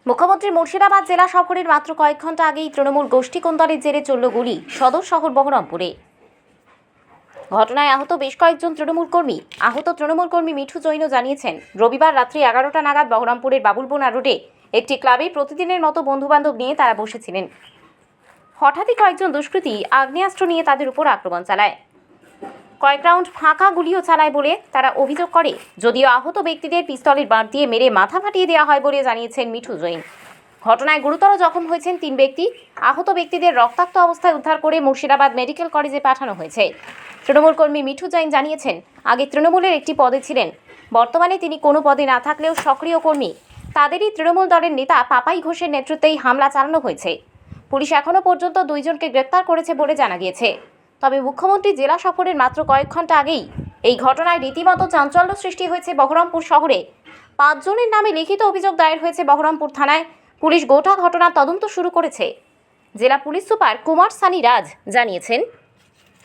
মুখ্যমন্ত্রী মুর্শিদাবাদ জেলা সফরের মাত্র কয়েক ঘন্টা আগেই তৃণমূল গোষ্ঠী কোন্দলের জেরে চলল গুলি সদর শহর বহরমপুরে। ঘটনায় আহত বেশ কয়েকজন তৃণমূল কর্মী। আহত তৃণমূল কর্মী মিঠু জৈন জানিয়েছেন, রবিবার রাত্রি 11টা নাগাদ বহরমপুরের বাবুলবোনা রোডে একটি ক্লাবে প্রতিদিনের মতো বন্ধুবান্ধব নিয়ে তারা বসেছিলেন। হঠাৎই কয়েকজন দুষ্কৃতী আগ্নেয়াস্ত্র নিয়ে তাদের উপর আক্রমণ চালায়। কয়েক রাউন্ড ফাঁকা গুলিও চালায় বলে তারা অভিযোগ করে। যদিও আহত ব্যক্তিদের পিস্তলের বাঁট দিয়ে মেরে মাথা ফাটিয়ে দেওয়া হয় বলে জানিয়েছেন মিঠু জৈন। ঘটনায় গুরুতর জখম হয়েছেন 3 ব্যক্তি। আহত ব্যক্তিদের রক্তাক্ত অবস্থায় উদ্ধার করে মুর্শিদাবাদ মেডিকেল কলেজে পাঠানো হয়েছে। তৃণমূল কর্মী মিঠু জৈন জানিয়েছেন, আগে তৃণমূলের একটি পদে ছিলেন, বর্তমানে তিনি কোনো পদে না থাকলেও সক্রিয় কর্মী। তাদেরই তৃণমূল দলের নেতা পাপাই ঘোষের নেতৃত্বেই হামলা চালানো হয়েছে। পুলিশ এখনও পর্যন্ত 2 জনকে গ্রেপ্তার করেছে বলে জানা গিয়েছে। তবে মুখ্যমন্ত্রী জেলা সফরের মাত্র কয়েক ঘন্টা আগেই এই ঘটনায় রীতিমতো চাঞ্চল্য সৃষ্টি হয়েছে বহরমপুর শহরে। 5 জনের নামে লিখিত অভিযোগ দায়ের হয়েছে বহরমপুর থানায়। পুলিশ গোটা ঘটনার তদন্ত শুরু করেছে। জেলা পুলিশ সুপার কুমার সানি রাজ জানিয়েছেন,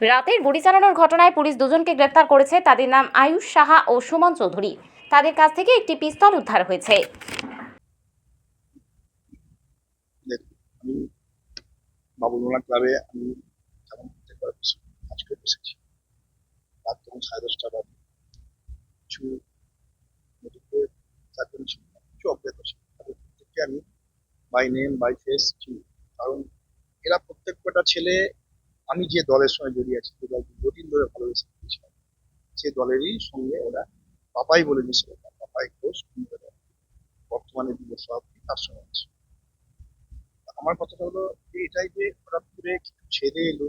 রাতের গুলি চালানোর ঘটনায় পুলিশ 2 জনকে গ্রেপ্তার করেছে। তাদের নাম আয়ুষ সাহা ও সুমন চৌধুরী। তাদের কাছ থেকে একটি পিস্তল উদ্ধার হয়েছে। বাবুলবোনা ক্লাবে আমি যেমন আজকে বসেছি রাত তখন 10:30টা বাজে। কিছু নদীতে 4 জন ছিল, কিছু অজ্ঞাত ছিল, তাদের প্রত্যেককে আমি বাই নেম বাই ফেস চিনি। কারণ এরা প্রত্যেকটা ছেলে আমি যে দলের সঙ্গে জড়িয়ে আছি, যে দল দীর্ঘদিন ধরে ভালোবেসে ছিলাম, সে দলেরই সঙ্গে ওরা পাপাই বলে যে ছেলেটা, পাপাই ঘোষ বর্তমানে যুব সভাপতি, তার সঙ্গে আছে। আমার কথাটা হলো যে এটাই যে হঠাৎ করে কিছু ছেড়ে এলো,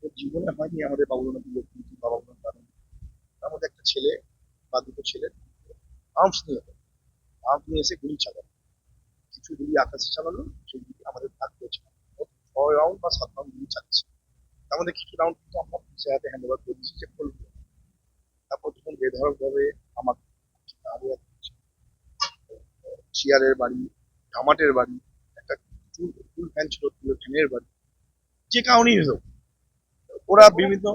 ওর জীবনে হয়নি আমাদের বাবুলবোনা বাবুলবোনা কারণ তার মধ্যে একটা ছেলে বা 2টো ছেলে আর্মস নিয়ে এসে গুলি চালালো। কিছু গুলি আকাশে চালালো, কিছু গুলি আমাদের ভাগ করে চালালো। 6 রাউন্ড বা 7 রাউন্ড গুলি চালাচ্ছে। তার মধ্যে কিছু রাউন্ড কিন্তু আমরা পুলিশের হাতে হ্যান্ড ওভার করে দিচ্ছি যে করবো। তারপর যখন বেধড়ক ভাবে আমাকে আরো চেয়ারের বাড়ি, কামাটের বাড়ি, একটা ফুল ফ্যান ছিল, ফ্যানের বাড়ি, যে কারণেই হোক ওরা বিভিন্ন,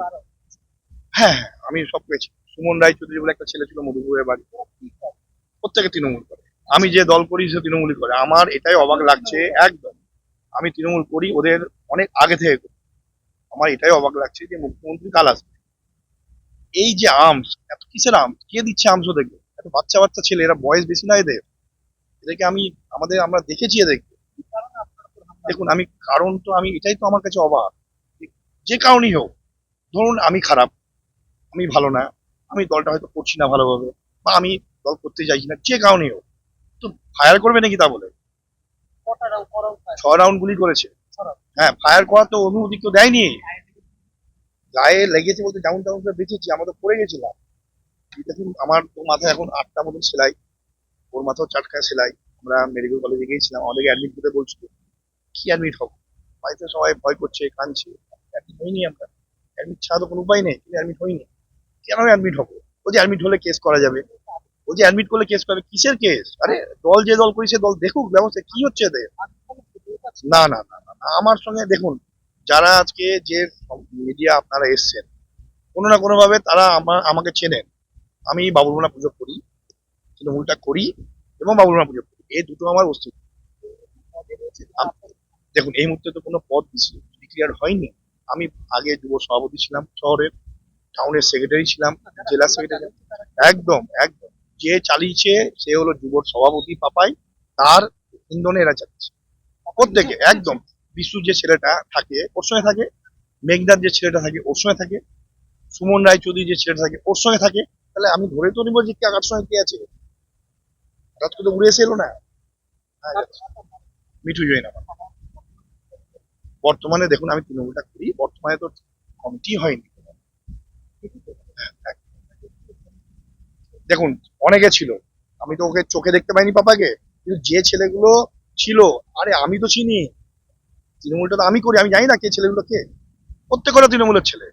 হ্যাঁ হ্যাঁ আমি সব পেয়েছি। সুমন রায়চৌধুরী বলে একটা ছেলে ছিল, মধুপুরের বাড়ি, প্রত্যেকে তৃণমূল করে। আমি যে দল করি সে তৃণমূলই করে। আমার এটাই অবাক লাগছে, একদম আমি তৃণমূল করি, ওদের অনেক আগে থেকে করি। আমার এটাই অবাক লাগছে যে মুখ্যমন্ত্রী কাল আসবে, এই যে আর্মস, এত কিসের আর্মস, কে দিচ্ছে আর্মস ওদেরকে? এত বাচ্চা বাচ্চা ছেলে, এরা বয়স বেশি না এদের? এদেরকে আমরা দেখেছি এদেরকে। দেখুন আমি কারণ তো আমি এটাই তো আমার কাছে অবাক, যে কারণেই হোক, ধরুন আমি খারাপ, আমি ভালো না, আমি দলটা হয়তো করছি না ভালোভাবে, বা আমি দল করতে চাইছি না, যে কারণেই হোক, তো ফায়ার করবে নাকি? তা বলে 6 রাউন্ড গুলি করেছে। হ্যাঁ, ফায়ার করার তো অনুমতি কেউ দেয়নি। গায়ে লেগেছে বলতে যেমন তেমন করে বেঁচেছি, আমরা তো পড়ে গেছিলাম। দেখুন আমার তো মাথায় এখন 8টা মতন সেলাই, ওর মাথাও 4খানা সেলাই। আমরা মেডিকেল কলেজে গিয়েছিলাম, আমাদেরকে অ্যাডমিট করতে বলছিল। কি অ্যাডমিট হবো? বাড়িতে সবাই ভয় করছে, কাঁদছে। অ্যাডমিট হইনি আমরা, অ্যাডমিট ছাড়া তো কোনো উপায় নেই, কিন্তু অ্যাডমিট হইনি। কেন অ্যাডমিট হবো? ও যে অ্যাডমিট হলে কেস করা যাবে, ও যে অ্যাডমিট করলে কেস করবে, কিসের কেস? আরে দল যে দল করি সে দল দেখুক ব্যবস্থা কি হচ্ছে এদের। না না না না না, আমার সঙ্গে দেখুন, যারা আজকে যে মিডিয়া আপনারা এসছেন, কোনো না কোনো ভাবে তারা আমাকে চেনেন। আমি বাবুলবোনা পুজো করি, তৃণমূলটা করি, এবং বাবুলবোনা পুজো করি, এই দুটো আমার অস্তিত্ব। দেখুন এই মুহূর্তে তো কোনো পদ ডিক্লিয়ার হয়নি। আমি আগে যুব সভাপতি ছিলাম শহরের, টাউনের সেক্রেটারি ছিলাম, জেলা সেক্রেটারি। একদম একদম, যে চালিয়েছে সে হলো যুব সভাপতি পাপাই, তার ইন্ধনে এরা চালিয়েছে প্রত্যেকে। একদম বিশু যে ছেলেটা থাকে ওর সঙ্গে থাকে, মেঘনাথ যে ছেলেটা থাকে ওর সঙ্গে থাকে, সুমন রায়চৌধুরী যে ছেলেটা থাকে ওর সঙ্গে থাকে। তাহলে আমি ধরে তো নিবো যে কার সঙ্গে কে আছে। হঠাৎ করে উড়ে এসে এলো না। মিঠু জৈন আমার। বর্তমানে দেখুন আমি তৃণমূলটা করি, বর্তমানে তো কমিটি হয়নি। দেখুন অনেকে ছিল, আমি তো ওকে চোখে দেখতে পাইনি পাপাকে, কিন্তু যে ছেলেগুলো ছিল, আরে আমি তো চিনি, তৃণমূলটা তো আমি করি, আমি জানি না কে ছেলেগুলো কে, প্রত্যেকটা তৃণমূলের ছেলে।